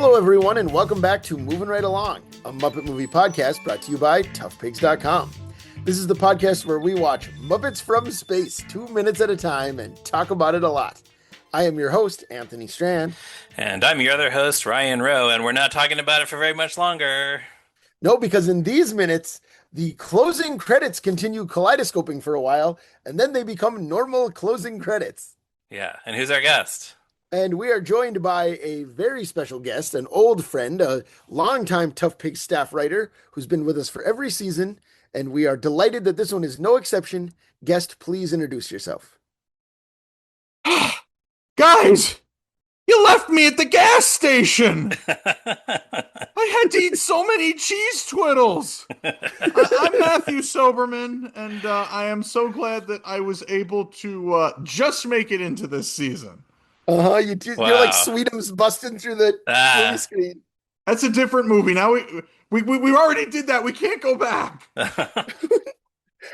Hello, everyone, and welcome back to Movin' Right Along, a Muppet movie podcast brought to you by toughpigs.com. This is the podcast where we watch Muppets From Space 2 minutes at a time and talk about it a lot. I am your host, Anthony Strand. And I'm your other host, Ryan Rowe, and we're not talking about it for very much longer. No, because in these minutes, the closing credits continue kaleidoscoping for a while, and then they become normal closing credits. Yeah, and who's our guest? And we are joined by a very special guest, an old friend, a longtime Tough Pigs staff writer who's been with us for every season, and we are delighted that this one is no exception. Guest, please introduce yourself. Guys, you left me at the gas station. I had to eat so many cheese twiddles. I'm Matthew Soberman, and I am so glad that I was able to just make it into this season. You're Wow. like Sweetums busting through the movie screen. That's a different movie. Now we already did that. We can't go back.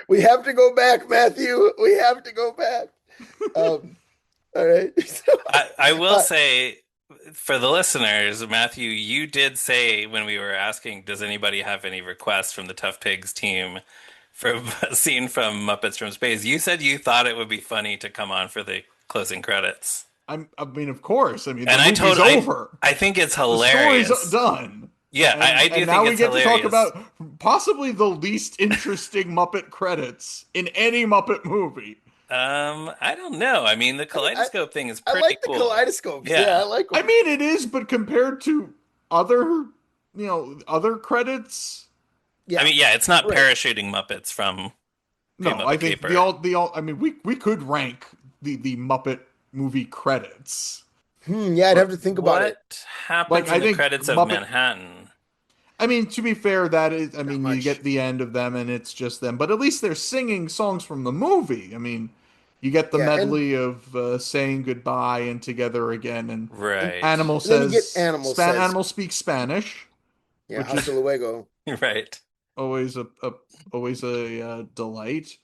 We have to go back, Matthew. We have to go back. All right. I will say, for the listeners, Matthew, you did say when we were asking, does anybody have any requests from the Tough Pigs team for a scene from Muppets from Space? You said you thought it would be funny to come on for the closing credits. I mean, of course. I mean, the And movie's over. I think it's The hilarious. story's done. Yeah, And, I do think now we it's get hilarious. to talk about possibly the least interesting Muppet credits in any Muppet movie. I don't know. I mean, the kaleidoscope thing is I pretty like cool. the kaleidoscopes. Yeah. Yeah, I like them. I mean, it is, but compared to other credits, Yeah. I mean, yeah, it's not Right. parachuting Muppets from no. Muppet I think Caper. the all. I mean, we could rank the Muppet movie credits. Yeah, I'd have to think about it. What happens Like, I in the think credits of Muppet- Manhattan? I mean, to be fair, that is. I mean, you much. get the end of them, and it's just them. But at least they're singing songs from the movie. I mean, you get the Yeah, and- medley of saying goodbye and together again, and Right. Animal And then you says get Animal says- Animal speaks Spanish. Yeah, which hasta is- luego. Right. Always a delight.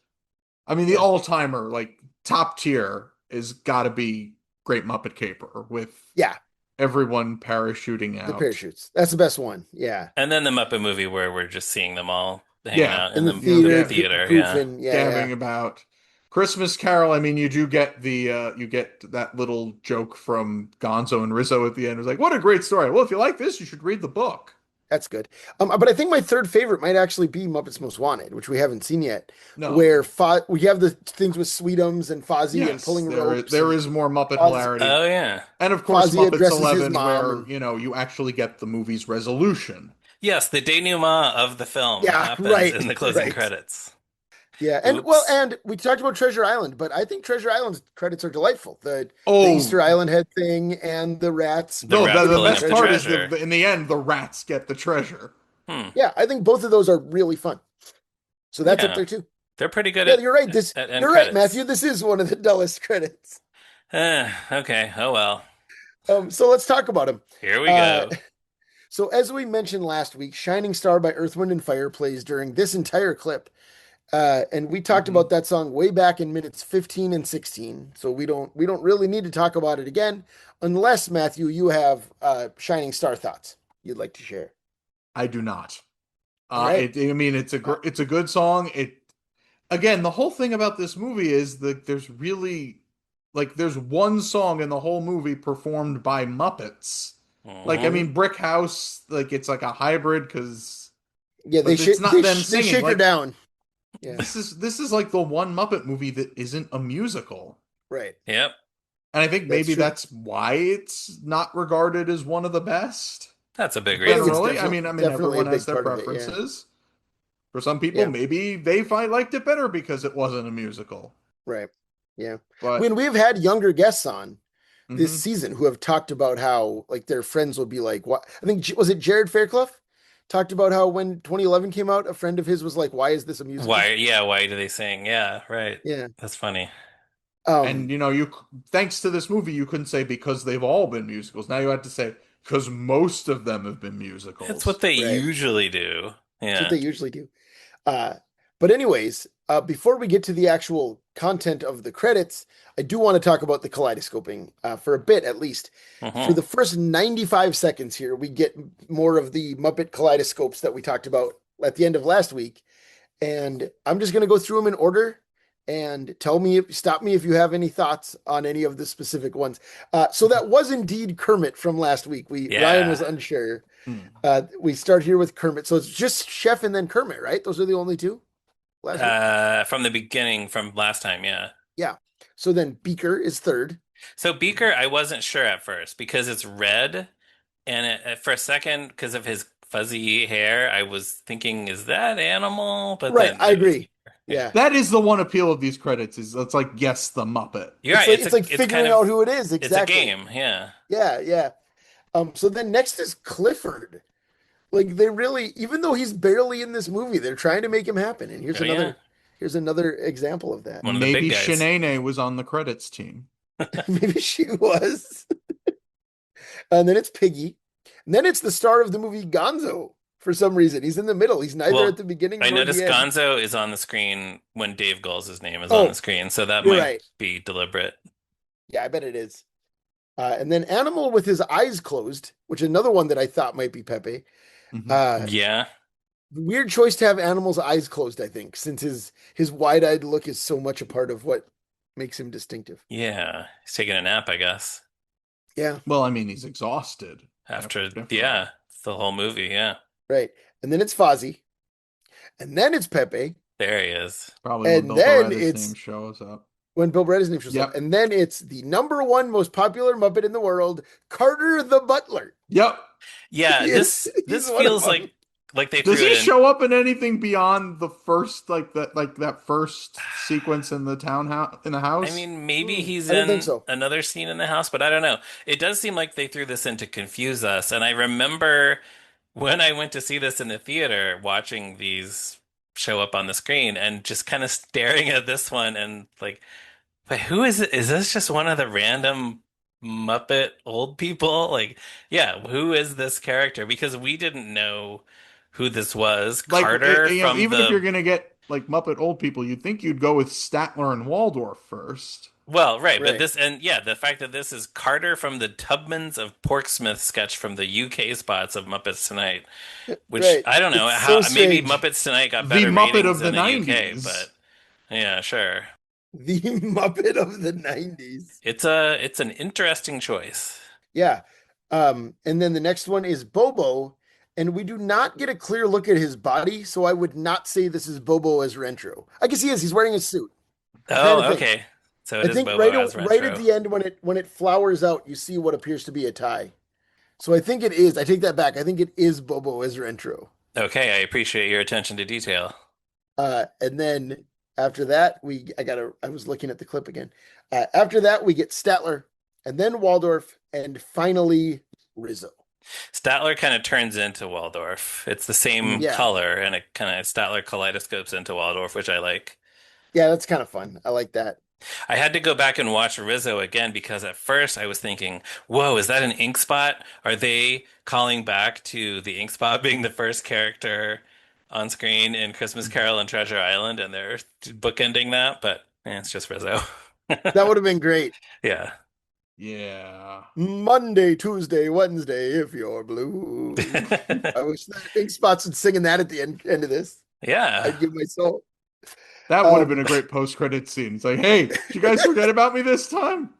I mean, the all-timer, like top tier, is got to be Great Muppet Caper with Yeah, everyone parachuting the out. parachutes. That's the best one. Yeah. And then the Muppet movie where we're just seeing them all hanging Yeah, out In the the theater, theater. Yeah. goofing. Yeah, Gabbing about Christmas Carol. I mean, you do get you get that little joke from Gonzo and Rizzo at the end. It was like, what a great story. Well, if you like this, you should read the book. that's good. But I think my third favorite might actually be Muppets Most Wanted, which we haven't seen yet. No. Where we have the things with Sweetums and Fozzie and Yes, pulling there ropes. there is more Muppet Fozzie- hilarity. Oh yeah. And of course, Fozzie Muppets addresses his 11, mom where, and- you actually get the movie's resolution. Yes, the denouement of the film Yeah, happens right, in the closing right. credits. Yeah, and Oops. and we talked about Treasure Island, but I think Treasure Island's credits are delightful. The Oh, Easter Island head thing and the rats. The no, rats the pulling best up the part is treasure. in the end, the rats get the treasure. Yeah, I think both of those are really fun. So that's Yeah. up there too. They're pretty good Yeah, at you're right. at end You're right, credits. Matthew. This is one of the dullest credits. Okay. Oh well. So let's talk about them. Here we go. So as we mentioned last week, Shining Star by Earth, Wind, and Fire plays during this entire clip. And we talked about that song way back in minutes 15 and 16. So we don't really need to talk about it again, unless, Matthew, you have Shining Star thoughts you'd like to share. I do not. All right. I mean, it's a good song. Again, the whole thing about this movie is that there's really there's one song in the whole movie performed by Muppets. Like, I mean, Brick House, it's like a hybrid because Yeah, But it's not them singing, shake her like- down. Yeah, this is like the one Muppet movie that isn't a musical. right. Yep. And I think maybe true. that's why it's not regarded as one of the best. That's a big I think reason. it's Generally, definitely a everyone has big their part of it, yeah. preferences. For some people, Yeah. maybe they liked it better because it wasn't a musical. Right. Yeah. But When we've had younger guests on this Mhm. season who have talked about how their friends will be like, what? I think, was it Jared Fairclough? Talked about how when 2011 came out, a friend of his was like, why is this a musical? Why? Yeah. Why do they sing? Yeah. Right. Yeah. That's funny. and you thanks to this movie, you couldn't say because they've all been musicals. Now you had to say because most of them have been musicals. It's what they Right. usually do. That's Yeah. what they usually do. But But anyways, before we get to the actual content of the credits, I do want to talk about the kaleidoscoping for a bit at least. For Hmm. the first 95 seconds here, we get more of the Muppet kaleidoscopes that we talked about at the end of last week. And I'm just going to go through them in order and stop me if you have any thoughts on any of the specific ones. So that was indeed Kermit from last week. Ryan was Yeah. unsure. Hmm. We start here with Kermit. So it's just Chef and then Kermit, right? Those are the only two last week. From the beginning, from last time, yeah. Yeah. So then Beaker is third. So Beaker, I wasn't sure at first because it's red, and for a second, because of his fuzzy hair, I was thinking, is that animal? But Right. then I it was agree. Beaker. Yeah. Yeah. That is the one appeal of these credits is it's like guess the Muppet. You're right. It's like It's kind figuring out of who it is. it's a Exactly. game. Yeah. Yeah. Yeah. So then next is Clifford. Like they really, even though he's barely in this movie, they're trying to make him happen. And Oh yeah. here's another example of that. One of the big Maybe guys. Shanae was on the credits team. Maybe she was. And then it's Piggy. And then it's the star of the movie Gonzo for some reason. He's in the middle. He's neither at Well, the beginning I nor noticed the end. Gonzo is on the screen when Dave Goll's name is on the Oh, screen, so that you're might right. be deliberate. Yeah, I bet it is. And then Animal with his eyes closed, which is another one that I thought might be Pepe. Mhm. Uh, Yeah. Weird choice to have Animal's eyes closed, I think, since his wide-eyed look is so much a part of what makes him distinctive. Yeah. He's taking a nap, I guess. Yeah, Well, I mean, he's exhausted After, after yeah, the whole movie. Yeah. right. And then it's Fozzie, and then it's Pepe, There he is. probably when and Bill then Beretta's name it's shows up. when Bill Beretta's name shows up, Yep. and then it's the number one most popular Muppet in the world, Carter the Butler. Yep. Yeah, He's this one of feels them. like they Does threw it he in. show up in anything beyond the first that first sequence in the townhouse in the I house? mean, maybe he's I don't think in so. another scene in the house, but I don't know. It does seem like they threw this in to confuse us. And I remember when I went to see this in the theater, watching these show up on the screen and just kind of staring at this one and like, but who is it? Is this just one of the random Muppet old people? Like, yeah, who is this character? Because we didn't know who this was. Like Carter from even if you're the gonna get like Muppet old people, you'd think you'd go with Statler and Waldorf first. Well, right, but Right. this and yeah, the fact that this is Carter from the Tubmans of Portsmouth sketch from the UK spots of Muppets Tonight, which Right. I don't know It's how so maybe strange. Muppets Tonight got The better Muppet ratings of the in the UK, 90s. but yeah, sure. The Muppet of the 90s. It's an interesting choice. Yeah. And then the next one is Bobo, and we do not get a clear look at his body, so I would not say this is Bobo as Rentro. I guess he is. He's wearing a suit. I'm trying to Oh, think. okay. So it I is think Bobo as right at Retro. the end when it flowers out, you see what appears to be a tie. So I think it is. I take that back. I think it is Bobo as Rentro. Okay, I appreciate your attention to detail. And then after that, I was looking at the clip again. After that, we get Statler, and then Waldorf, and finally Rizzo. Statler kind of turns into Waldorf. It's the same Yeah. color, and it kind of Statler kaleidoscopes into Waldorf, which I like. Yeah, that's kind of fun. I like that. I had to go back and watch Rizzo again because at first I was thinking, whoa, is that an ink spot? Are they calling back to the ink spot being the first character on screen in Christmas Carol and Treasure Island and they're bookending that? But it's just Rizzo. That would have been great. Yeah. Yeah. Monday, Tuesday, Wednesday, if you're blue. I wish that Ink Spots would singing that at the end of this. Yeah. I'd give my soul. That would have been a Um, great post-credit scene. It's like, hey, did you guys forget about me this time?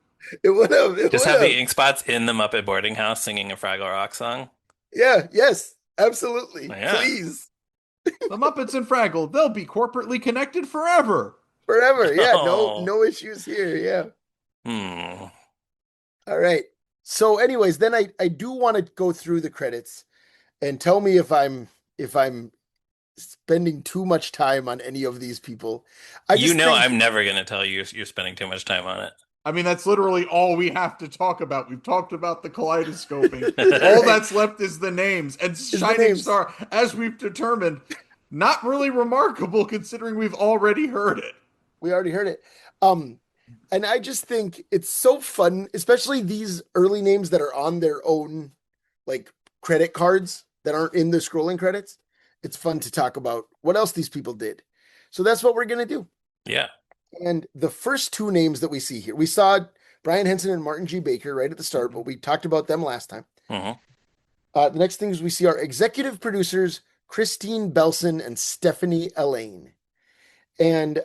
it would have. It Just would have the have. ink spots in the Muppet boarding house singing a Fraggle Rock song. Yeah. Yes. Absolutely. Yeah. Please. The Muppets and Fraggle, they'll be corporately connected forever. Forever. Yeah. No. Oh. No issues here. Yeah. Hmm. All right. So, anyways, then I do want to go through the credits and tell me if I'm spending too much time on any of these people. I You just know think I'm never going to tell you you're spending too much time on it. I mean, that's literally all we have to talk about. We've talked about the kaleidoscoping. All Right. that's left is the names. And the Shining names. Star, as we've determined, not really remarkable considering we've already heard it. We already heard it. And I just think it's so fun, especially these early names that are on their own like credit cards that aren't in the scrolling credits. It's fun to talk about what else these people did. So that's what we're gonna do. Yeah. And the first two names that we see here, we saw Brian Henson and Martin G. Baker right at the start, but we talked about them last time. Hmm. The next things we see are executive producers Christine Belson and Stephanie Elaine. And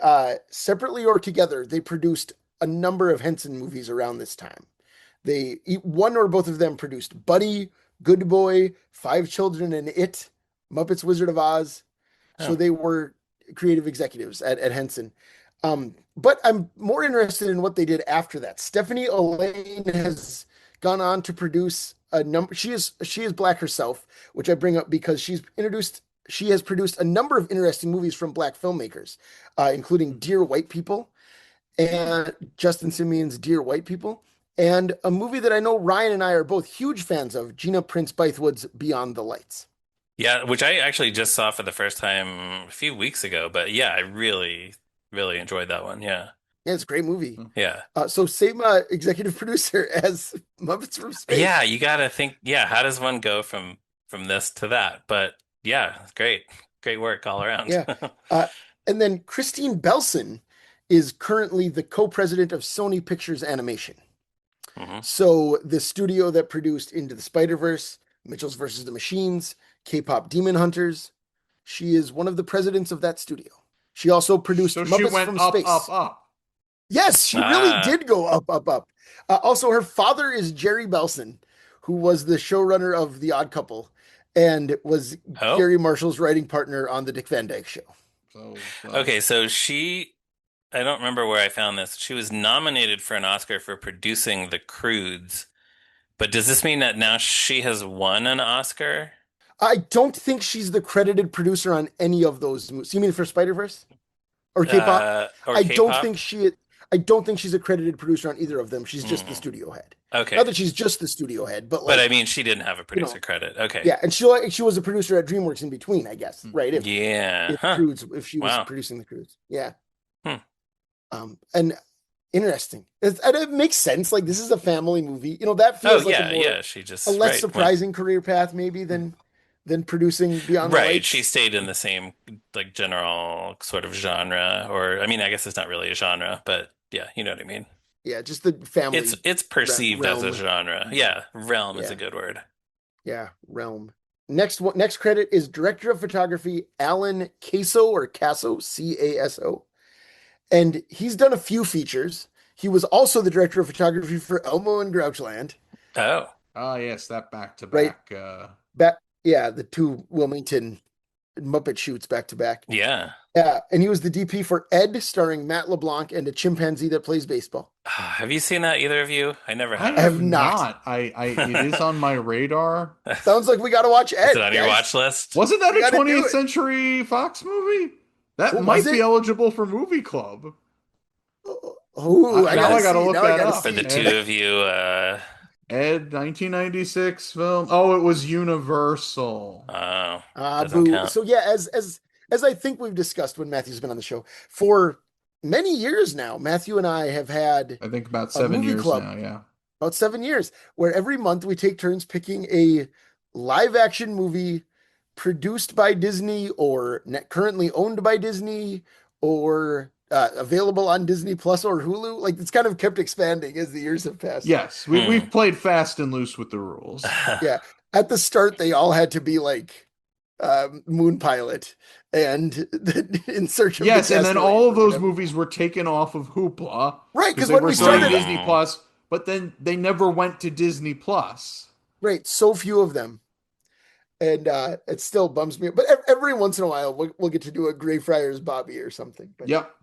separately or together, they produced a number of Henson movies around this time. One or both of them produced Buddy, Good Boy, Five Children and It, Muppets Wizard of Oz. So Oh. they were creative executives at Henson. But I'm more interested in what they did after that. Stephanie Elaine has gone on to produce a number. She is black herself, which I bring up because she has produced a number of interesting movies from black filmmakers, including Dear White People and Justin Simeon's Dear White People, and a movie that I know Ryan and I are both huge fans of, Gina Prince Bythewood's Beyond the Lights. Yeah, which I actually just saw for the first time a few weeks ago. But yeah, I really, really enjoyed that one. Yeah. Yeah, it's a great movie. Yeah. So same executive producer as Muppets from Yeah, Space. you gotta think, yeah, how does one go from this to that? But yeah, great. Great work all around. Yeah. Uh, and then Christine Belson is currently the co-president of Sony Pictures Animation. Hmm. So the studio that produced Into the Spider-Verse, Mitchell's versus the Machines, K-pop Demon Hunters. She is one of the presidents of that studio. She also produced So she Muppets went from up, Space. up. Yes, she really did go up, up, up. Also, her father is Jerry Belson, who was the showrunner of The Odd Couple and was Oh, Gary Marshall's writing partner on The Dick Van Dyke Show. So, okay. So I don't remember where I found this. She was nominated for an Oscar for producing The Croods. But does this mean that now she has won an Oscar? I don't think she's the credited producer on any of those movies. You mean for Spider-Verse or K-pop? Or I don't K-pop? think she's a credited producer on either of them. She's just the Mm, studio head. okay. Not that she's just the studio head, but But I like, mean, she didn't have a you producer know, credit. Okay. yeah, and she was a producer at DreamWorks in between, I guess, right? Yeah. If Huh. Croods, if she was Wow. producing the Croods, yeah. Hmm. And interesting. And it makes sense. Like this is a family movie. That Oh, feels like yeah, yeah. She a just, less right, went, surprising career path maybe than producing Beyond the right. She Lights. stayed in the same, like, general sort of genre, or, I mean, I guess it's not really a genre, but yeah, you know what I mean. Yeah, just the family It's perceived as a realm. genre. Yeah, realm is a Yeah, good word. yeah, realm. Next credit is director of photography Alan Caso or Caso, Caso. And he's done a few features. He was also the director of photography for Elmo and Grouchland, Oh, yes, that back to right? back. Yeah, the two Wilmington Muppet shoots back to back. yeah. Yeah, and he was the DP for Ed, starring Matt LeBlanc and a chimpanzee that plays baseball. Have you seen that, either of you? I never I I have. have have not. not. It is on my radar. Sounds like we got to watch Is it Ed, on your guys. watch list? Wasn't that We a got to do 20th it. Century Fox movie? That What was might be it? eligible for movie club. Oh, I Now gotta I gotta see. look Now I that gotta up. For the see. two of you, Ed, 1996 film. Oh, it was Universal. oh, Ah, doesn't boo. count. So yeah, as I think we've discussed when Matthew's been on the show for many years now, Matthew and I have had I think about a 7 movie years club now, yeah. about 7 years, where every month we take turns picking a live action movie produced by Disney or currently owned by Disney or available on Disney Plus or Hulu. Like it's kind of kept expanding as the years have passed. Yes, Hmm. we've played fast and loose with the rules. Yeah. At the start, they all had to be like Moon Pilot and In Search of the Yes, and then Castaway all of or those whatever. movies were taken off of Hoopla Right, because because they when were we still on started, Disney Plus, but then they never went to Disney Plus. right, so few of them. And it still bums me. But every once in a while, we'll get to do a Greyfriars Bobby or something. But Yep,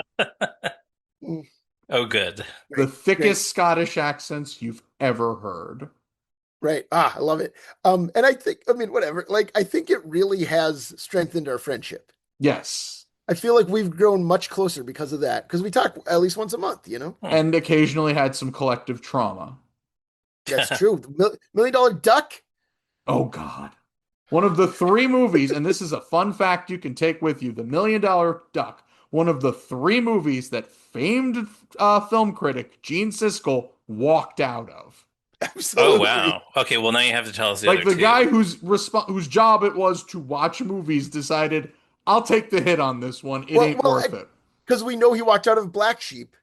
mm, Oh, good. the great, thickest great. Scottish accents you've ever heard. Right. I love it. And I mean, whatever. Like, I think it really has strengthened our friendship. Yes, I feel like we've grown much closer because of that. Because we talk at least once a month. and occasionally had some collective trauma. That's true. Million Dollar Duck. Oh God. One of the three movies, and this is a fun fact you can take with you, The Million Dollar Duck, one of the three movies that famed film critic Gene Siskel walked out of. Oh, Absolutely. wow. Okay, well, now you have to tell us the Like other the two. guy whose job it was to watch movies decided, I'll take the hit on this one. It Well, ain't worth it. because we know he walked out of Black Sheep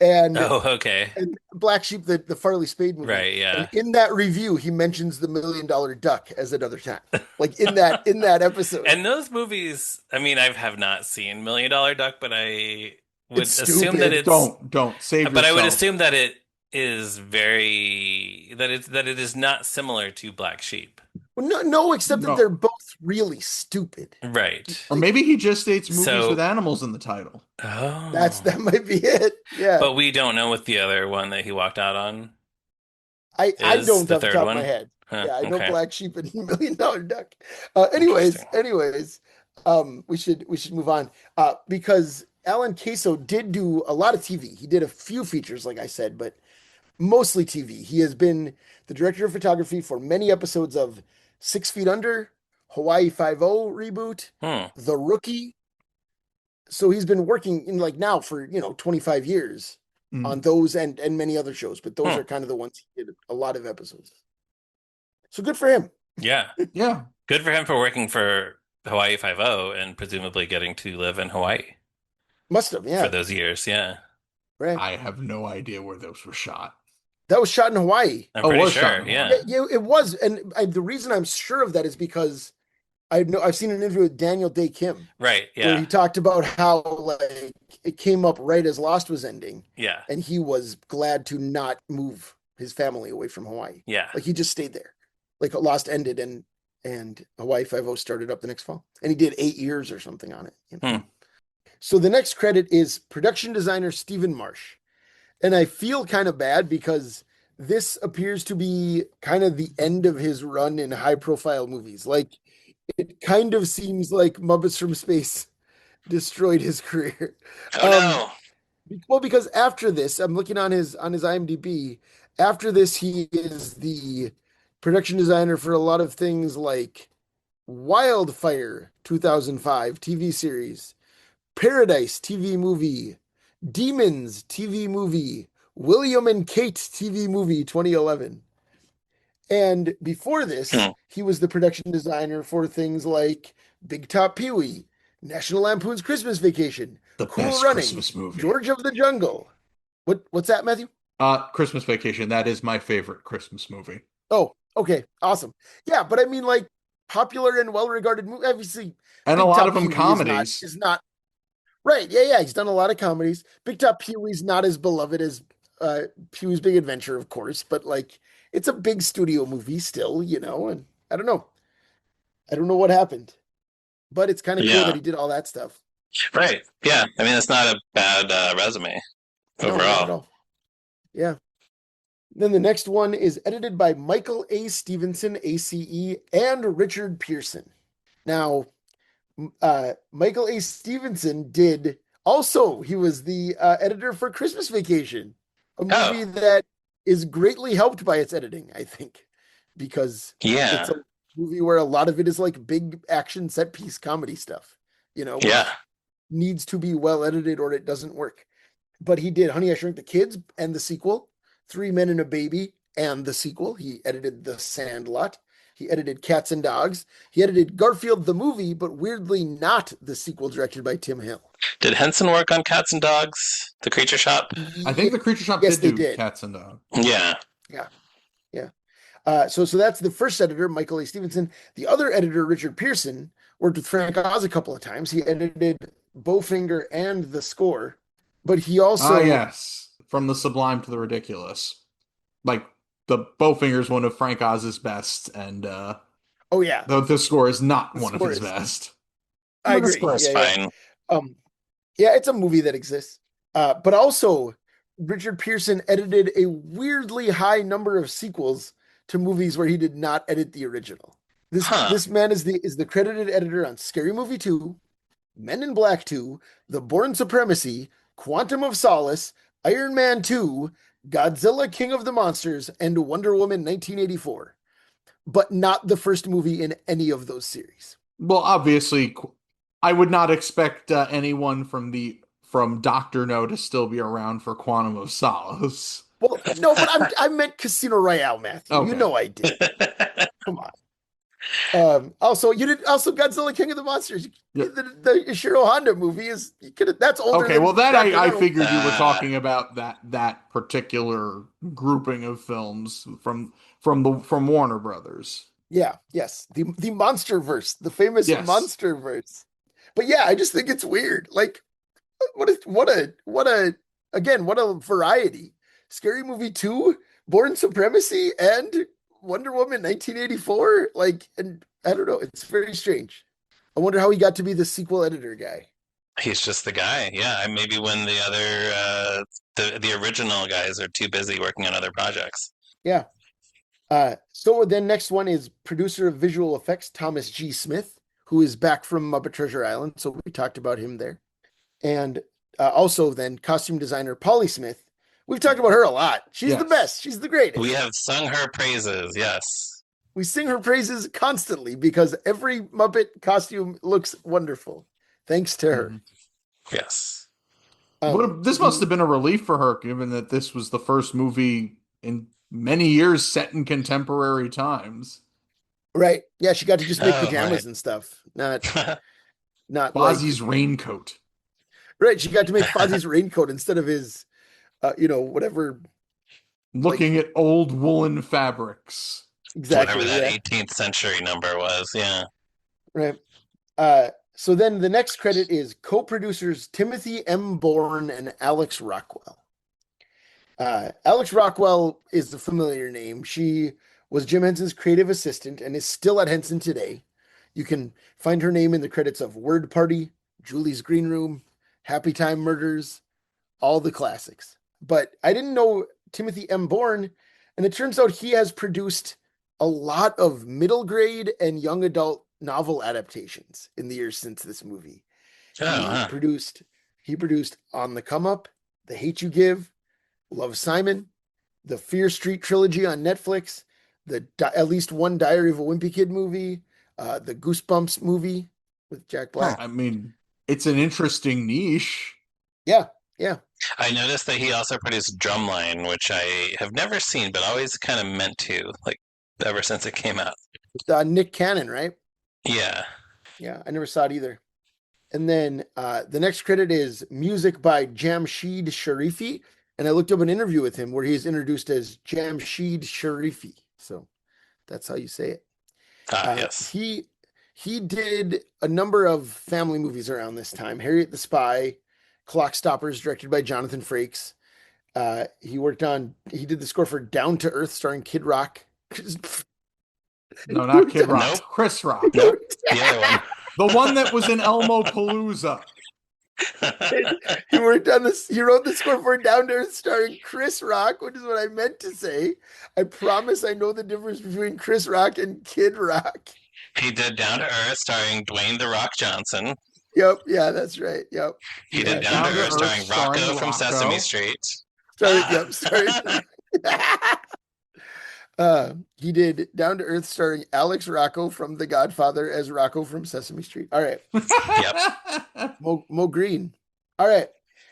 and Oh, okay. Black Sheep, the Farley Spade movie. Right, And yeah. in that review, he mentions the $1 million duck as another time. Like in that episode. And those movies, I mean, I have not seen Million Dollar Duck, but I would It's assume that stupid. it's, Don't save but I would yourself. assume that it is that it is not similar to Black Sheep. Well, no, except that No. they're both really stupid. Right. Or maybe he just dates movies with So, animals in the title. That oh, might be it. Yeah. but we don't know what the other one that he walked out on I is, don't the off the third top of my one. head. Huh, Yeah, I know okay. Black Sheep and $1 million duck. Interesting. Anyways, we should move on. Because Alan Queso did do a lot of TV. He did a few features, like I said, but mostly TV. He has been the director of photography for many episodes of 6 Feet Under, Hawaii Five-O reboot, Hmm. The Rookie. So he's been working in like now for 25 years on Mm. those and many other shows, but those Hmm. are kind of the ones he did a lot of episodes. So good for him. Yeah. Yeah. Good for him for working for Hawaii Five-O and presumably getting to live in Hawaii Must have, for yeah. those years. Yeah. Right. I have no idea where those were shot. That was shot in Hawaii. I'm Oh, it pretty was shot sure. in Yeah. Hawaii. Yeah, it was, and the reason I'm sure of that is because I've seen an interview with Daniel Day Kim Right. where Yeah. he talked about how like it came up right as Lost was ending, Yeah. and he was glad to not move his family away from Hawaii. Yeah. Like he just stayed there. Like Lost ended and Hawaii Five-O started up the next fall, and he did 8 years or something on it. Hmm. So the next credit is production designer Stephen Marsh. And I feel kind of bad because this appears to be kind of the end of his run in high profile movies. Like it kind of seems like Muppets from Space destroyed his career. Oh Um, no. well, because after this, I'm looking on his IMDb. After this, he is the production designer for a lot of things like Wildfire 2005 TV series, Paradise TV movie, Demons TV movie, William and Kate TV movie 2011. And before this, Hmm. he was the production designer for things like Big Top Pee-wee, National Lampoon's Christmas Vacation, The Cool best Running, Christmas movie. George of the Jungle. What's that, Matthew? Christmas Vacation. That is my favorite Christmas movie. Oh, okay, awesome. Yeah, but I mean like popular and well-regarded movie. Obviously, And a Big lot Top of them Pee-wee comedies. is not right. Yeah. He's done a lot of comedies. Big Top Pee-wee's not as beloved as Pee-wee's Big Adventure, of course, but like it's a big studio movie still, and I don't know. I don't know what happened, but it's kind of cool that Yeah. he did all that stuff. Right. Yeah. I mean, it's not a bad resume No, not at overall. all. Yeah. Then the next one is edited by Michael A. Stevenson, ACE, and Richard Pearson. Now, Michael A. Stevenson he was the editor for Christmas Vacation, a movie Oh, that is greatly helped by its editing, I think, because it's yeah. a movie where a lot of it is like big action set piece comedy stuff, which Yeah. needs to be well edited or it doesn't work. But he did Honey, I Shrunk the Kids and the sequel, Three Men and a Baby and the sequel. He edited The Sandlot. He edited Cats and Dogs. He edited Garfield the movie, but weirdly not the sequel directed by Tim Hill. Did Henson work on Cats and Dogs, The Creature Shop? I think the Creature Shop Yes, did they do did. Cats and Dogs. Yeah. Yeah. So that's the first editor, Michael A. Stevenson. The other editor, Richard Pearson, worked with Frank Oz a couple of times. He edited Bowfinger and The Score, but he also Yes. From the sublime to the ridiculous. Like, the Bowfinger is one of Frank Oz's best, and oh yeah, the score is not The one of Score his is best. I The agree. score's Yeah. fine. Um, yeah, it's a movie that exists. But also Richard Pearson edited a weirdly high number of sequels to movies where he did not edit the original. This Huh. this man is the credited editor on Scary Movie 2, Men in Black 2, The Bourne Supremacy, Quantum of Solace, Iron Man 2, Godzilla King of the Monsters, and Wonder Woman 1984, but not the first movie in any of those series. Well, obviously, I would not expect anyone from Doctor No to still be around for Quantum of Solace. Well, no, but I meant Casino Royale, Matthew. You Okay. know I did. Come on. Also, you did also Godzilla King of the Monsters. Yeah. The Ishiro Honda movie is that's older Okay, well than that Dr. I No. figured you were talking about that particular grouping of films from Warner Brothers. Yeah, yes. The Monsterverse, the famous Yes. Monsterverse. But yeah, I just think it's weird. Like what a again, what a variety. Scary Movie 2, Born Supremacy, and Wonder Woman 1984. Like, and I don't know, it's very strange. I wonder how he got to be the sequel editor guy. He's just the guy. Yeah, and maybe when the other the original guys are too busy working on other projects. Yeah. So then next one is producer of visual effects, Thomas G. Smith, who is back from Muppet Treasure Island. So we talked about him there. And also then costume designer Polly Smith. We've talked about her a lot. She's the Yes. best. She's the greatest. We have sung her praises, yes. We sing her praises constantly because every Muppet costume looks wonderful. Thanks to her. Yes. This must have been a relief for her, given that this was the first movie in many years set in contemporary times. Right. Yeah, she got to just make pajamas right. and stuff. Not Fozzie's like raincoat. right. She got to make Fozzie's raincoat instead of his, whatever. Looking at old woolen fabrics. Exactly. Whatever that Yeah. 18th century number was, yeah. Right. So then the next credit is co-producers Timothy M. Bourne and Alex Rockwell. Alex Rockwell is a familiar name. She was Jim Henson's creative assistant and is still at Henson today. You can find her name in the credits of Word Party, Julie's Green Room, Happy Time Murders, all the classics. But I didn't know Timothy M. Bourne, and it turns out he has produced a lot of middle grade and young adult novel adaptations in the years since this movie. Oh, huh. He produced On the Come Up, The Hate You Give, Love Simon, the Fear Street trilogy on Netflix, at least one Diary of a Wimpy Kid movie, the Goosebumps movie with Jack Black. I mean, it's an interesting niche. Yeah, yeah. I noticed that he also produced Drumline, which I have never seen, but always kind of meant to, like ever since it came out. Nick Cannon, right? Yeah. Yeah, I never saw it either. And then the next credit is music by Jamshid Sharifi. And I looked up an interview with him where he's introduced as Jamshid Sharifi. So that's how you say it. Yes. He did a number of family movies around this time. Harriet the Spy, Clock Stoppers, directed by Jonathan Frakes. He did the score for Down to Earth, starring Kid Rock. No, not Kid Rock. Nope. Chris Rock. Nope. The other one. The one that was in Elmo Palooza. He worked on this. He wrote the score for Down to Earth, starring Chris Rock, which is what I meant to say. I promise I know the difference between Chris Rock and Kid Rock. He did Down to Earth, starring Dwayne "The Rock" Johnson. Yep. Yeah, that's right. Yep. He did Down to Earth, starring Rocco from Sesame Street. Sorry. He did Down to Earth, starring Alex Rocco from The Godfather as Rocco from Sesame Street. All right. Yep. Mo Green. All right.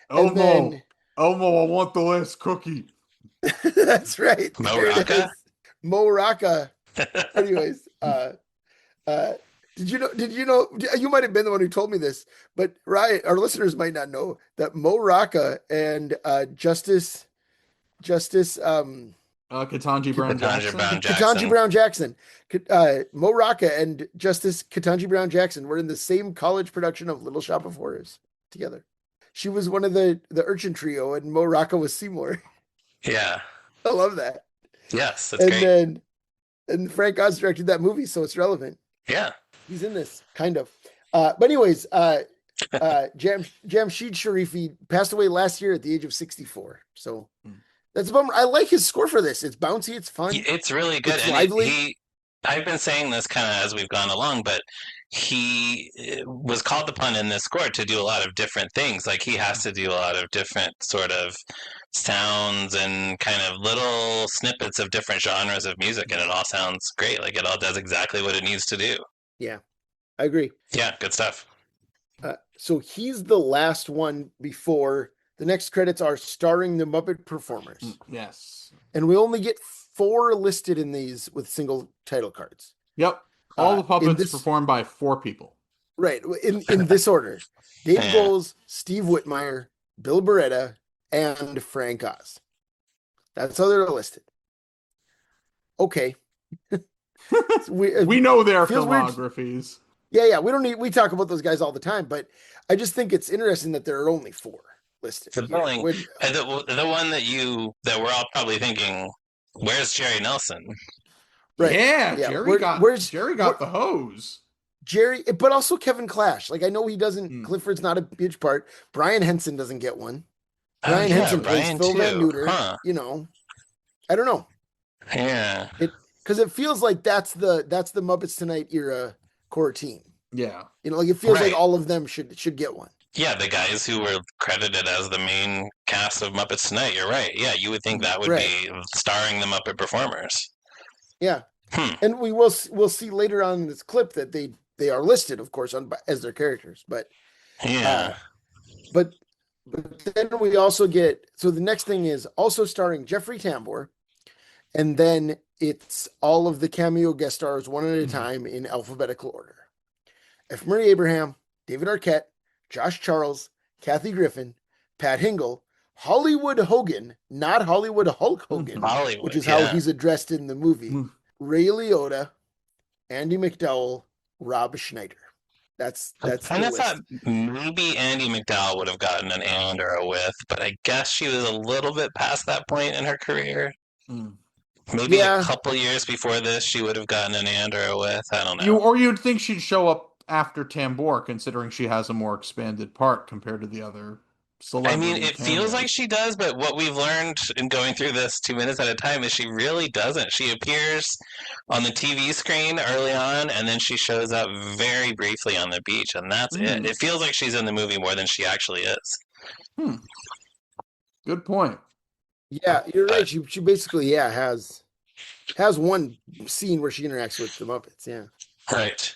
Elmo, I want the last cookie. That's right. Mo Rocca. Mo Rocca. Anyways, did you know, you might have been the one who told me this, but Ryan, our listeners might not know that Mo Rocca and Justice Ketanji Brown Jackson. Ketanji Brown Jackson. Mo Rocca and Justice Ketanji Brown Jackson were in the same college production of Little Shop of Horrors together. She was one of the urchin trio, and Mo Rocca was Seymour. Yeah. I love that. Yes, that's great. And Frank Oz directed that movie, so it's relevant. Yeah. He's in this, kind of. But anyways, Jamshid Sharifi passed away last year at the age of 64. So that's a bummer. I like his score for this. It's bouncy. It's fun. It's really good. It's and lively. I've been saying this kind of as we've gone along, but he was called upon in this score to do a lot of different things. Like he has to do a lot of different sort of sounds and kind of little snippets of different genres of music, and it all sounds great. Like it all does exactly what it needs to do. Yeah, I agree. Yeah, good stuff. So he's the last one before the next credits are starring the Muppet performers. Yes. And we only get 4 listed in these with single title cards. Yep. All the In puppets this performed by 4 people. right in this order: Dave Yeah. Goelz, Steve Whitmire, Bill Beretta, and Frank Oz. That's how they're listed. Okay, We know their feels weird. filmographies. Yeah, we talk about those guys all the time, but I just think it's interesting that there are only four listed The here. billing, and the one that we're all probably thinking, where's Jerry Nelson? Right. Yeah, Yeah. Where's Jerry where, got the hose. Jerry, but also Kevin Clash. Like I know he doesn't. Hmm. Clifford's not a huge part. Brian Henson doesn't get one. Oh Brian yeah, Henson plays Brian Phil Van too. Neuter. Huh. I don't know Yeah. it because it feels like that's the Muppets Tonight era core team. Yeah. Like it feels like Right. all of them should get one. Yeah, the guys who were credited as the main cast of Muppets Tonight. You're right. Yeah, you would think that would Right. be starring the Muppet performers. Yeah. Hmm. And we'll see later on in this clip that they are listed, of course, as their characters. But Yeah. but then we also get the next thing is also starring Jeffrey Tambor, and then it's all of the cameo guest stars one at a time in alphabetical order: F. Murray Abraham, David Arquette, Josh Charles, Kathy Griffin, Pat Hingle, Hollywood Hogan, not Hollywood Hulk Hogan, Hollywood, which is how he's addressed in the movie, Ray Liotta, Andy McDowell, Rob Schneider. That's And the I list. thought maybe Andy McDowell would have gotten an and or a with, but I guess she was a little bit past that point in her career. Maybe a couple years before this, she would have gotten an and or a with. I don't know. You'd think she'd show up after Tambor, considering she has a more expanded part compared to the other I mean, celebrity it feels like cameos. she does, but what we've learned in going through this 2 minutes at a time is she really doesn't. She appears on the TV screen early on, and then she shows up very briefly on the beach, and that's it. It feels like she's in the movie more than she actually is. Good point. Yeah, you're right. She basically has one scene where she interacts with the Muppets. Yeah. Right.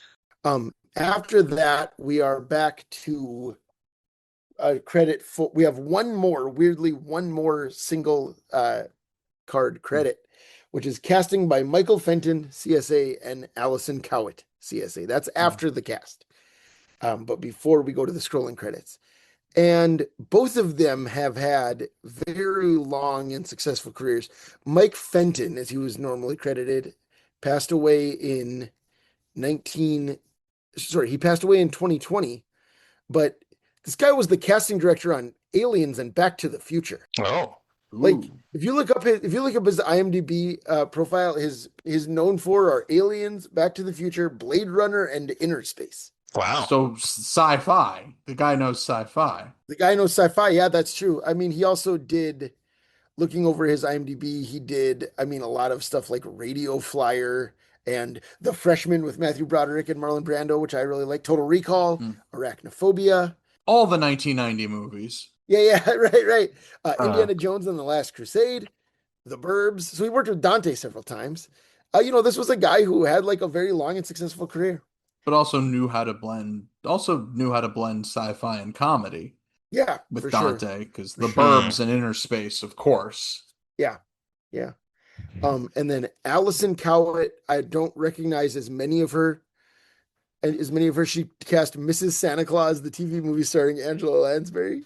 After that, we are back to credit for. We have one more single card credit, which is casting by Michael Fenton, CSA, and Allison Cowett, CSA. That's after the cast. But before we go to the scrolling credits. And both of them have had very long and successful careers. Mike Fenton, as he was normally credited, passed away in 2020, but this guy was the casting director on Aliens and Back to the Future. Oh. Like if you look up his IMDb profile, his known for are Aliens, Back to the Future, Blade Runner, and Inner Space. Wow. So sci-fi. The guy knows sci-fi. The guy knows sci-fi. Yeah, that's true. I mean, he also did, looking over his IMDb, he did, a lot of stuff like Radio Flyer and The Freshman with Matthew Broderick and Marlon Brando, which I really like. Total Recall, Arachnophobia. All the 1990 movies. Yeah, right. Indiana Jones and the Last Crusade, The Burbs. So he worked with Dante several times. This was a guy who had like a very long and successful career. But also knew how to blend sci-fi and comedy. Yeah, with Dante, because the Burbs and Inner Space, of course. Yeah. And then Allison Cowett, I don't recognize as many of her. She cast Mrs. Santa Claus, the TV movie starring Angela Lansbury.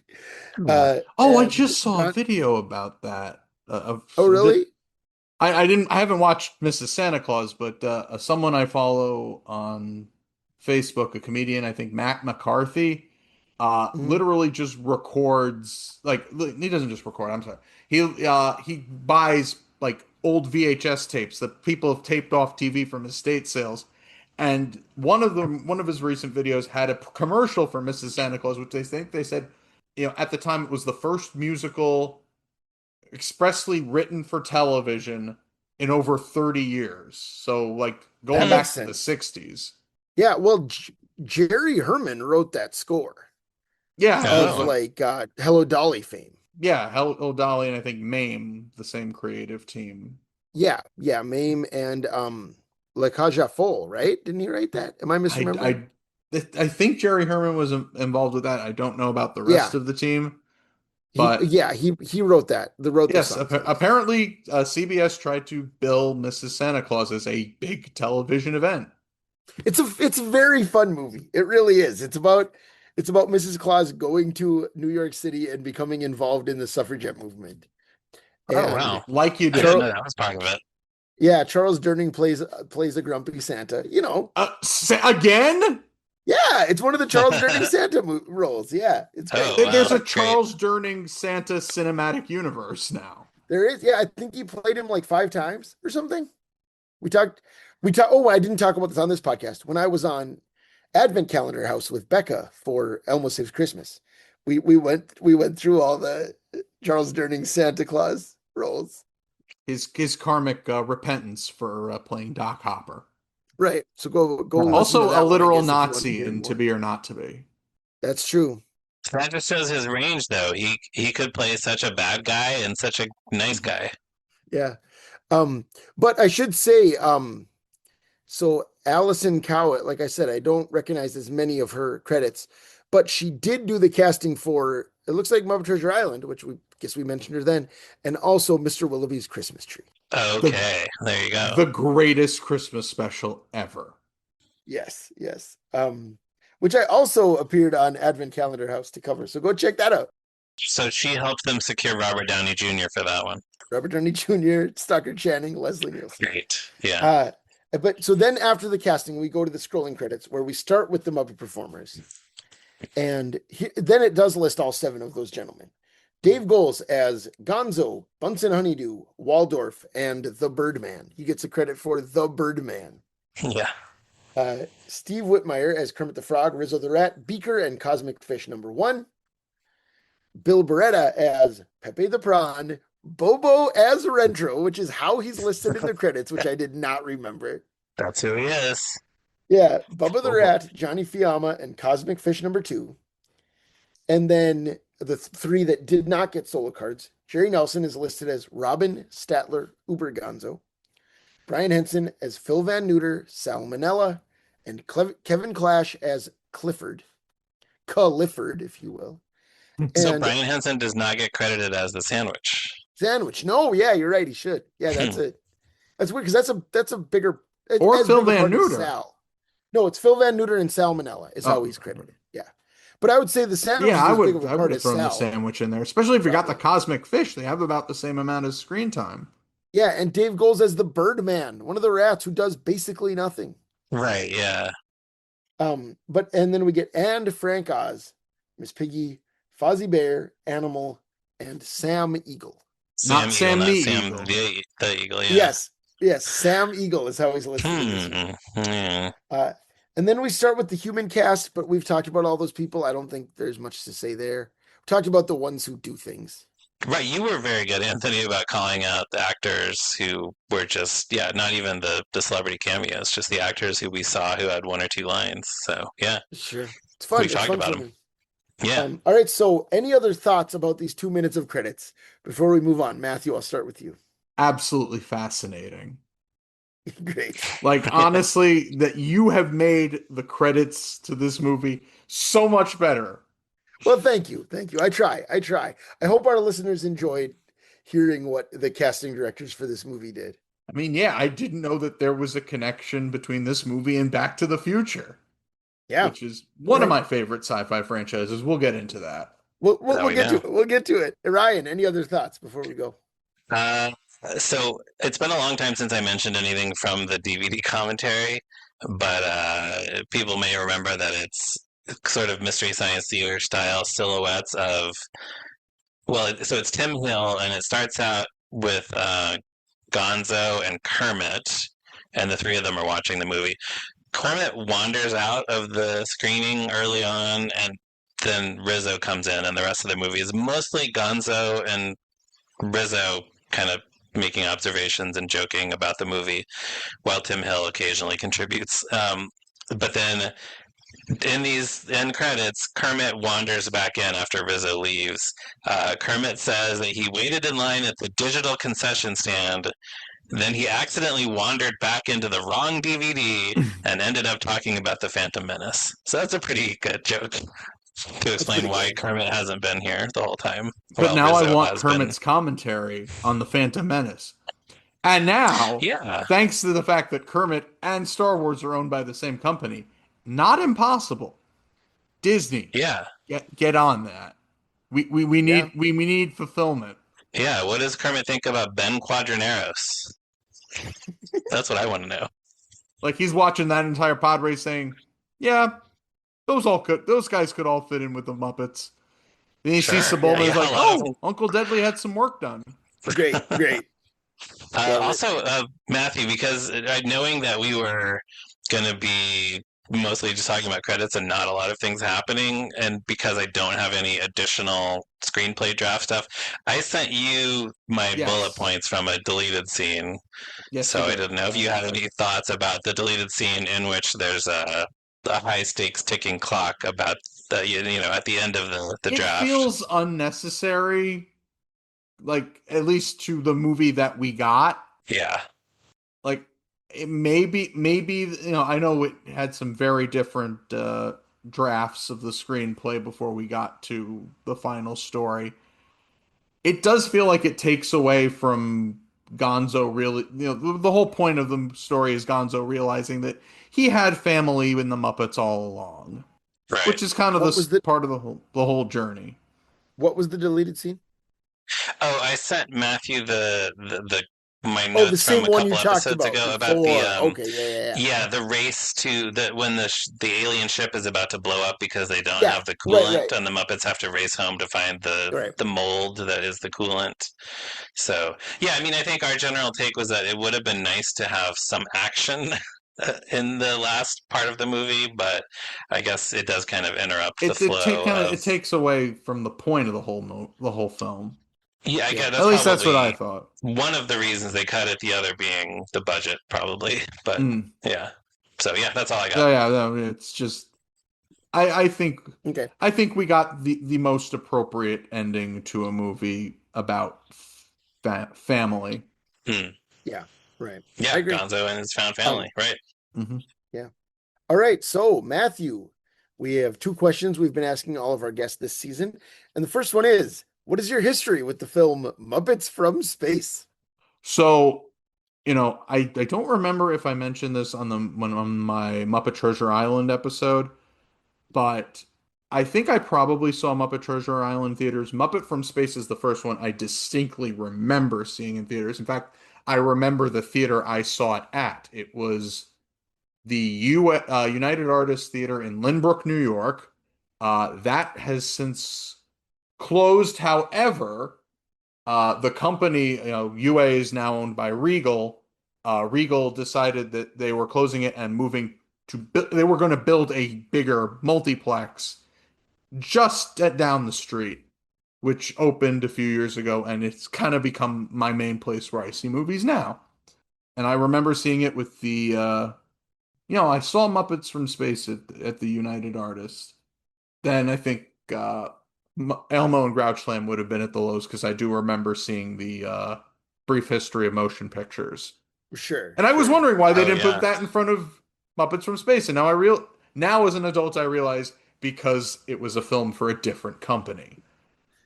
I just saw a video about that. Oh, really? I haven't watched Mrs. Santa Claus, but someone I follow on Facebook, a comedian, I think Matt McCarthy, literally just records, like, he doesn't just record, I'm sorry. He buys like old VHS tapes that people have taped off TV from estate sales. And one of his recent videos had a commercial for Mrs. Santa Claus, which they said, at the time it was the first musical expressly written for television in over 30 years. So like going back to the 60s. Yeah, well, Jerry Herman wrote that score. Yeah. Of like Hello Dolly fame. Yeah, Hello Dolly and I think Mame, the same creative team. Yeah, Mame and La Caja Full, right? Didn't he write that? Am I misremembering? I think Jerry Herman was involved with that. I don't know about the rest of the team. But he wrote that. Yes, apparently CBS tried to bill Mrs. Santa Claus as a big television event. It's a very fun movie. It really is. It's about Mrs. Claus going to New York City and becoming involved in the suffragette movement. Oh, And wow. Like you I didn't did. know Charles, that was part of it. yeah, Charles Durning plays a grumpy Santa. Again? Yeah, it's one of the Charles Durning Santa roles. Yeah, it's Oh, great. There's wow. a Great. Charles Durning Santa cinematic universe now. There is. Yeah, I think he played him like 5 times or something. We talked. Oh, I didn't talk about this on this podcast. When I was on Advent Calendar House with Becca for Elmo Saves Christmas, we went through all the Charles Durning Santa Claus roles. His karmic repentance for playing Doc Hopper. Right. So go Wow. listen to Also a that one, I literal guess, if you want to Nazi hear in To more. Be or Not to Be. That's true. That just shows his range, though. He could play such a bad guy and such a nice guy. Yeah. Um, but I should say, so Allison Cowett, like I said, I don't recognize as many of her credits, but she did do the casting for, it looks like Muppet Treasure Island, which we guess we mentioned her then, and also Mr. Willoughby's Christmas Tree. The Okay, there you go. the greatest Christmas special ever. Yes, yes. Which I also appeared on Advent Calendar House to cover. So go check that out. So she helped them secure Robert Downey Jr. for that one. Robert Downey Jr., Stockard Channing, Leslie Nielsen. Great. Yeah. But so then after the casting, we go to the scrolling credits where we start with the Muppet performers. And then it does list all 7 of those gentlemen. Dave Goelz as Gonzo, Bunsen Honeydew, Waldorf, and the Birdman. He gets a credit for the Birdman. Yeah. Steve Whitmire as Kermit the Frog, Rizzo the Rat, Beaker, and Cosmic Fish #1. Bill Beretta as Pepe the Prawn, Bobo as Rentro, which is how he's listed in the credits, which I did not remember. That's who he is. Yeah, Bubba the Rat, Johnny Fiamma, and Cosmic Fish #2. And then the 3 that did not get solo cards, Jerry Nelson is listed as Robin Statler Ubergonzo, Brian Henson as Phil Van Neuter, Salmonella, and Kevin Clash as Clifford, if you will. So And Brian Henson does not get credited as the sandwich. Sandwich. No, yeah, you're right. He should. Yeah, that's it. That's weird because that's a bigger. Or Phil big a Van part as Neuter. Sal. No, it's Phil Van Neuter and Salmonella is how he's credited. Yeah, but I would say the sandwich Yeah, is I as big would of a I part would have as thrown the Sal. sandwich in there, especially if you got the Cosmic Fish. They have about the same amount of screen time. Yeah, and Dave Goelz as the Birdman, one of the rats who does basically nothing. Right, yeah. And then we get and Frank Oz, Miss Piggy, Fozzie Bear, Animal, and Sam Eagle. Not Sam the Sam Eagle. the Eagle, yeah. Yes, Sam Eagle is how he's listed in this one. Yeah. And then we start with the human cast, but we've talked about all those people. I don't think there's much to say there. We talked about the ones who do things. Right, you were very good, Anthony, about calling out the actors who were just, not even the celebrity cameos, just the actors who we saw who had 1 or 2 lines. So, yeah, Sure. It's fun. we It's talked fun about for them. me. Yeah. All right. So any other thoughts about these 2 minutes of credits before we move on? Matthew, I'll start with you. Absolutely fascinating. Great. Like, honestly, that you have made the credits to this movie so much better. Well, thank you. Thank you. I try. I hope our listeners enjoyed hearing what the casting directors for this movie did. I mean, yeah, I didn't know that there was a connection between this movie and Back to the Future. Yeah. Which is one of my favorite sci-fi franchises. We'll get into that. We'll get to it. We'll get to it. Ryan, any other thoughts before we go? So it's been a long time since I mentioned anything from the DVD commentary, but people may remember that it's sort of Mystery Science Theater style silhouettes of, so it's Tim Hill, and it starts out with Gonzo and Kermit, and the 3 of them are watching the movie. Kermit wanders out of the screening early on, and then Rizzo comes in, and the rest of the movie is mostly Gonzo and Rizzo kind of making observations and joking about the movie, while Tim Hill occasionally contributes. But then in these end credits, Kermit wanders back in after Rizzo leaves. Kermit says that he waited in line at the digital concession stand. Then he accidentally wandered back into the wrong DVD and ended up talking about the Phantom Menace. So that's a pretty good joke to explain why Kermit hasn't been here the whole time. But now Rizzo I want Kermit's commentary on the Phantom Menace. And now, Yeah, thanks to the fact that Kermit and Star Wars are owned by the same company, not impossible. Disney, yeah, get on that. We Yeah. need we need fulfillment. yeah. What does Kermit think about Ben Quadraneros? That's what I want to know. Like he's watching that entire pod race saying, "Yeah, those guys could all fit in with the Muppets." Then he sees Sure. Sebulba Yeah. and is Yeah, a like, lot of them. "Oh, Uncle Deadly had some work done." Great. Great. Love it. Also, Matthew, because knowing that we were going to be mostly just talking about credits and not a lot of things happening, and because I don't have any additional screenplay draft stuff, I sent you my bullet Yes. points from a deleted scene. Yes, So you I did. didn't know if you had any thoughts about the deleted scene in which there's a high stakes ticking clock about at the end of the It draft. feels unnecessary, like at least to the movie that we got. Yeah. Like it maybe I know it had some very different drafts of the screenplay before we got to the final story. It does feel like it takes away from Gonzo really, the whole point of the story is Gonzo realizing that he had family in the Muppets all along, Right. which is kind of What this was the part of the whole journey. what was the deleted scene? Oh, I sent Matthew the my Oh, the notes from same a one you couple talked episodes about ago about the before. Okay. Yeah. Yeah. Yeah. yeah, the race to the when the alien ship is about to blow up because they don't Yeah. have the Right. coolant Right. and the Muppets have to race home to find Right. the mold that is the coolant. So, yeah, I mean, I think our general take was that it would have been nice to have some action in the last part of the movie, but I guess it does kind of interrupt the flow It of. takes away from the point of the whole film. Yeah, I guess Yeah. At that's least that's what I probably thought. one of the reasons they cut it, the other being the budget, probably. But Mm. yeah. So yeah, that's all I got. Yeah, yeah, no, it's just I think Okay. we got the most appropriate ending to a movie about family. Hmm. Yeah. Right. I Yeah, agree. Gonzo and his found Um. family, right? Hmm. Yeah. All right. So, Matthew, we have two questions we've been asking all of our guests this season, and the first one is, what is your history with the film Muppets from Space? So, I don't remember if I mentioned this on my Muppet Treasure Island episode, but I think I probably saw Muppet Treasure Island theaters. Muppet from Space is the first one I distinctly remember seeing in theaters. In fact, I remember the theater I saw it at. It was the United Artists Theater in Lynbrook, New York. That has since closed. However, the company, UA is now owned by Regal. Regal decided that they were closing it and moving they were going to build a bigger multiplex just down the street, which opened a few years ago, and it's kind of become my main place where I see movies now. And I remember seeing it with I saw Muppets from Space at the United Artists. Then I think Elmo and Grouchland would have been at the lows because I do remember seeing the brief history of motion pictures. Sure. And I was Sure. wondering why they Oh didn't put yeah. that in front of Muppets from Space. And now as an adult I realize because it was a film for a different company. Yeah.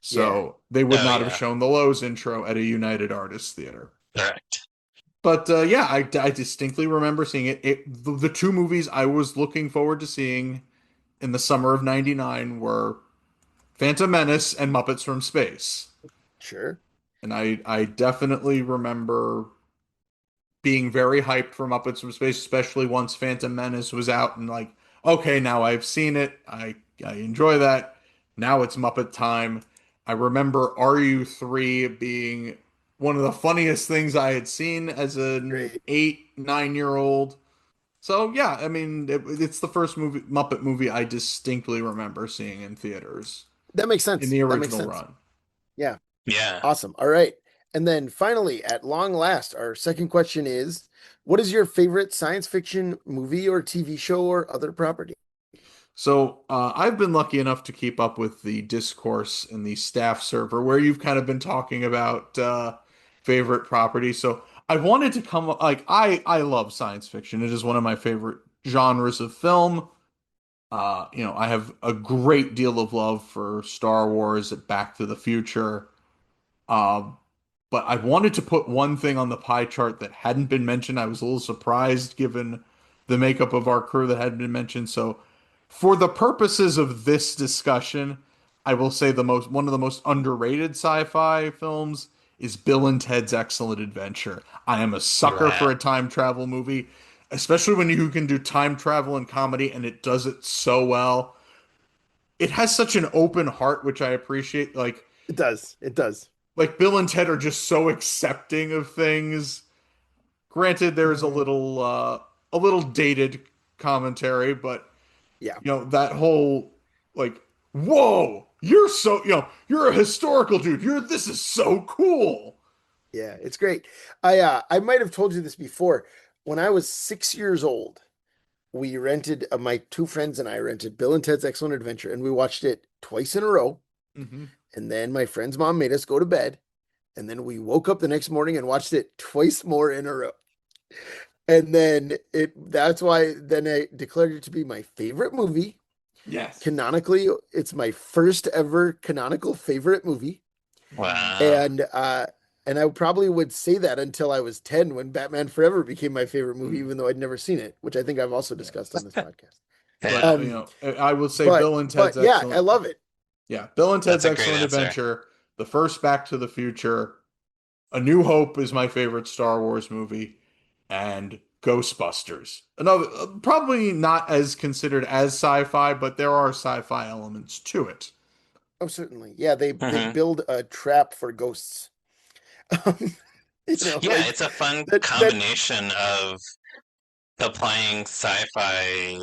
So they would Oh not have yeah. shown the Lowe's intro at a United Artists theater. Correct. But yeah, I distinctly remember seeing it. The two movies I was looking forward to seeing in the summer of '99 were Phantom Menace and Muppets from Space. Sure. And I definitely remember being very hyped for Muppets from Space, especially once Phantom Menace was out and like, okay, now I've seen it. I enjoy that. Now it's Muppet time. I remember RU3 being one of the funniest things I had seen as an Great. 8, 9 year old. So yeah, I mean, it's the first Muppet movie I distinctly remember seeing in theaters That makes in sense. the That makes original sense. run. Yeah. Yeah. Awesome. All right. And then finally, at long last, our second question is, what is your favorite science fiction movie or TV show or other property? So I've been lucky enough to keep up with the discourse in the staff server where you've kind of been talking about favorite properties. So I wanted to come like I love science fiction. It is one of my favorite genres of film. I have a great deal of love for Star Wars, Back to the Future. Uh, But I wanted to put one thing on the pie chart that hadn't been mentioned. I was a little surprised given the makeup of our crew that hadn't been mentioned. So, for the purposes of this discussion, I will say one of the most underrated sci-fi films is Bill and Ted's Excellent Adventure. I am a sucker Yeah. for a time travel movie, especially when you can do time travel and comedy, and it does it so well. It has such an open heart, which I appreciate. It does. It does. Like Bill and Ted are just so accepting of things. Granted, there's Mhm. a little dated commentary, but Yeah. that whole like, whoa, you're so you're a historical dude. This is so cool. Yeah, it's great. I might have told you this before. When I was 6 years old, we rented my two friends and I rented Bill and Ted's Excellent Adventure, and we watched it twice in a row. Hmm. And then my friend's mom made us go to bed, and then we woke up the next morning and watched it twice more in a row. And then that's why then I declared it to be my favorite movie. Yes. Canonically, it's my first ever canonical favorite movie. Wow. And I probably would say that until I was 10 when Batman Forever became my favorite movie, even though I'd never seen it, which I think I've also discussed on this podcast. But Yeah. I would say But Bill and Ted's yeah, I Excellent. love it. Yeah, Bill and Ted's That's a great Excellent answer. Adventure, the first Back to the Future, A New Hope is my favorite Star Wars movie, and Ghostbusters. Another probably not as considered as sci-fi, but there are sci-fi elements to it. Oh, certainly. Yeah, they Hmm. build a trap for ghosts. Um, Yeah, like it's a fun that combination of applying sci-fi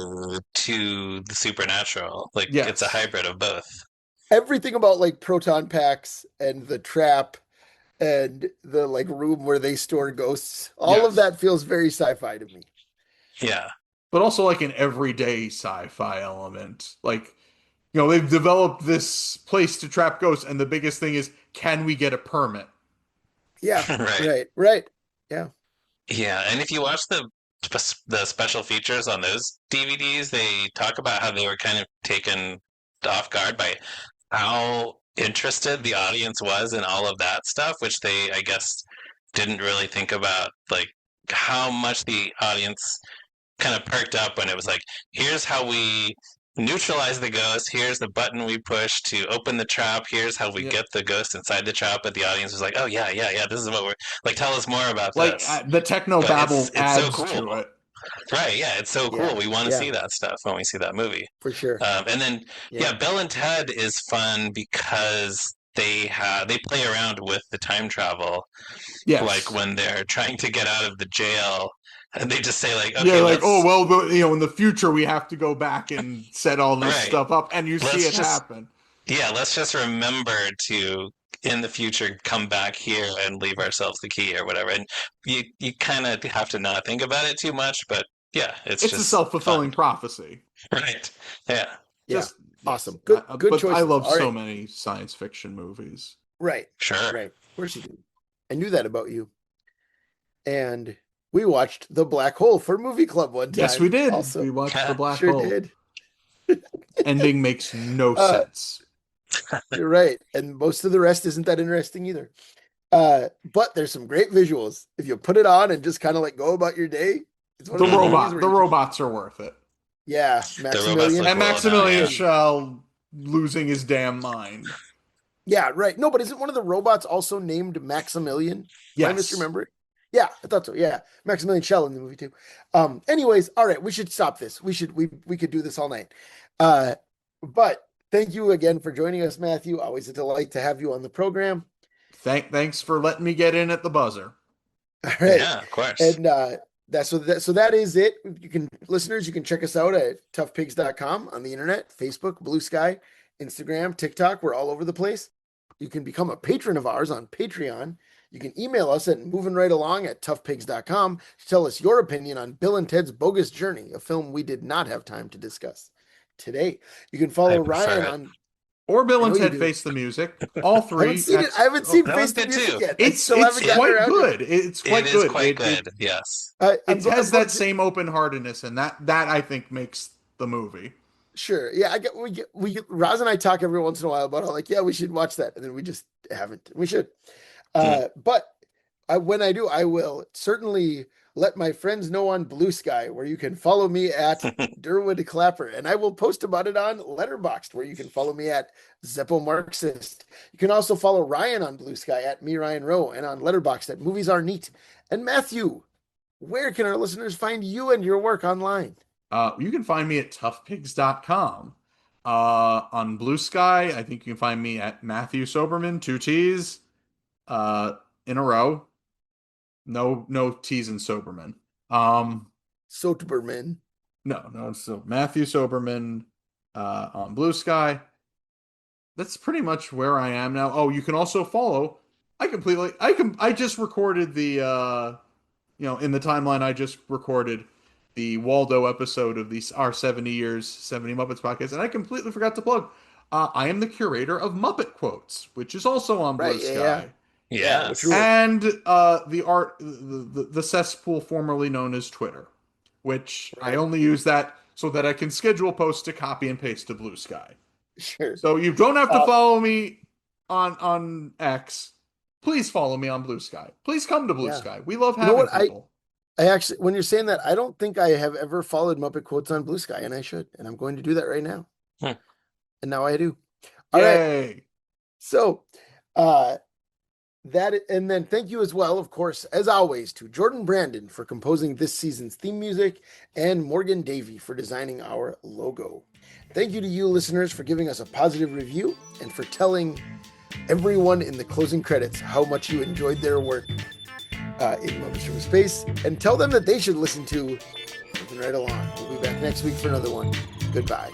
to the supernatural. Like it's a Yes. hybrid of both. everything about like proton packs and the trap and the like room where they store ghosts, all of Yes. that feels very sci-fi to me. Yeah. But also like an everyday sci-fi element. Like, they've developed this place to trap ghosts, and the biggest thing is, can we get a permit? Yeah, Right. right. Yeah. Yeah, and if you watch the special features on those DVDs, they talk about how they were kind of taken off guard by how interested the audience was in all of that stuff, which they, I guess, didn't really think about, like how much the audience kind of perked up when it was like, here's how we neutralize the ghost, here's the button we push to open the trap, here's how we Yeah. get the ghost inside the trap. But the audience was like, oh yeah, yeah, yeah, this is what we're like, tell us more about Like this. the techno But babble it's so adds cool. to it. Right, yeah, it's so cool. Yeah. We want to Yeah, see that stuff when we see that movie. for sure. And then, Yeah. yeah, Bill and Ted is fun because they play around with the time travel, like Yes. when they're trying to get out of the jail, and they just say like, Yeah, okay, like, oh let's well, in the future we have to go back and set all this right, stuff up, and you see let's it just happen. yeah, let's just remember to in the future come back here and leave ourselves the key or whatever. And you kind of have to not think about it too much, but yeah, it's It's a just fun, self-fulfilling prophecy. right? Yeah. Yeah. Just yes, Awesome. Good but I choices. love All so right. many science fiction movies. Right. Sure. Right. Of course you do. I knew that about you. And we watched The Black Hole for movie club one Yes, we time. did. We Also, watched The Black sure Hole. did. Ending makes no Uh, sense. you're right. And most of the rest isn't that interesting either. But there's some great visuals. If you put it on and just kind of like go about your day, it's one The of those movies robot, where the you just, robots are worth it. yeah, The robots Maximilian. look And cool now, Maximilian yeah. And Schell losing his damn mind. yeah, right. No, but isn't one of the robots also named Maximilian? Am I Yes. misremembering? Yeah, I thought so. Yeah. Maximilian Schell in the movie too. Anyways, all right, we should stop this. We could do this all night. Uh, but thank you again for joining us, Matthew. Always a delight to have you on the program. Thanks for letting me get in at the buzzer. All right. Yeah, of course. And that is it. You can listeners, you can check us out at toughpigs.com on the internet, Facebook, Blue Sky, Instagram, TikTok. We're all over the place. You can become a patron of ours on Patreon. You can email us at movingrightalong@toughpigs.com to tell us your opinion on Bill and Ted's Bogus Journey, a film we did not have time to discuss today. You can follow I prefer Ryan it. on Or Bill I and know you Ted do. Face the Music. All I three. haven't seen it. I haven't seen That Face was the good Music too. yet. I It's still haven't gotten quite around to good. it. It's quite It is good. quite good. Yes. It has that same open-heartedness, and that I think makes the movie. Sure. Yeah, we get Roz and I talk every once in a while about how like, yeah, we should watch that. And then we just haven't. We should. But when I do, I will certainly let my friends know on Blue Sky, where you can follow me at Durwood Clapper, and I will post about it on Letterboxd, where you can follow me at Zeppo Marxist. You can also follow Ryan on Blue Sky at me Ryan Rowe, and on Letterboxd at Movies Are Neat. And Matthew, where can our listeners find you and your work online? You can find me at toughpigs.com. On Blue Sky, I think you can find me at Matthew Soberman, two T's, in a row. No T's in Soberman. Soberman. No, so Matthew Soberman, on Blue Sky. That's pretty much where I am now. Oh, you can also follow. I just recorded the, in the timeline, I just recorded the Waldo episode of our 70 years, 70 Muppets podcast, and I completely forgot to plug. I am the curator of Muppet Quotes, which is also on Blue Sky. Yes. And the cesspool formerly known as Twitter, which I only use that so that I can schedule posts to copy and paste to Blue Sky. Sure. So you don't have to follow me on X. Please follow me on Blue Sky. Please come to Blue Sky. We love having people. I actually, when you're saying that, I don't think I have ever followed Muppet Quotes on Blue Sky, and I should, and I'm going to do that right now. And now I do. All right. So, and then thank you as well, of course, as always, to Jordan Brandon for composing this season's theme music and Morgan Davy for designing our logo. Thank you to you listeners for giving us a positive review and for telling everyone in the closing credits how much you enjoyed their work in Muppets From Space, and tell them that they should listen to Moving Right Along. We'll be back next week for another one. Goodbye.